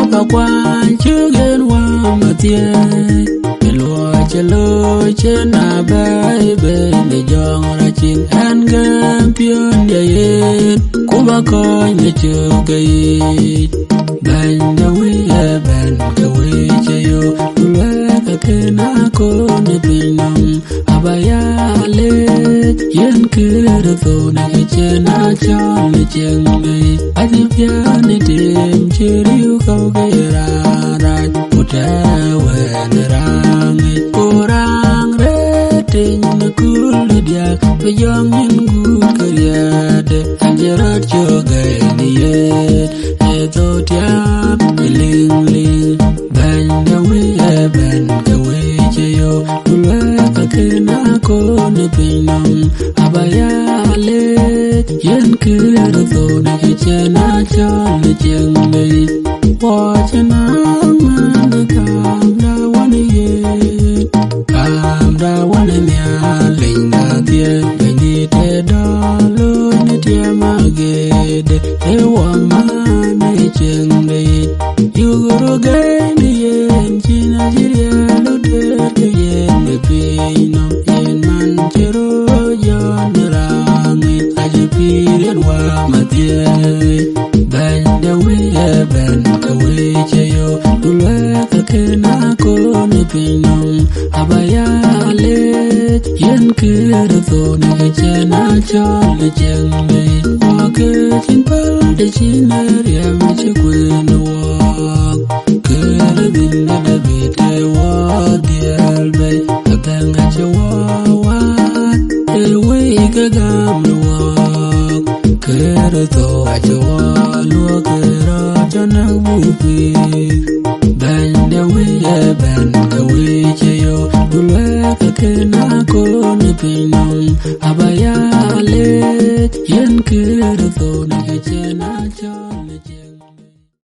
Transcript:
apa kwan chugen wa matie chelo chena bai be le jong ra chin an gam pion ya yen kuba ko nye chugai ban da wi ban ka wi chayo la ka kena ko ne pinam abaya le yen kira to na chena chal chengai adipya ne tem chiriu ka ga ra puta wa rang kurang rating nakul dia pejang good kariade anjerat jogai niye eto tiap ling ling ban dawi ban kawi cheyo ula kakena ko ne pinam abaya le yen kira to ne chena chal chengai wachana manaka abaya le yen kira to ne chena chal chengai wa ke chin pal de chiner ya me chkuen wa kira bin da bi te wa dial bay atanga chwa wa el we ka gam wa kira to chwa lo kira chana bu pi ban da we ban ka we cheyo dula ka kena ko ne pinam abaya le yen kira to ne chena chal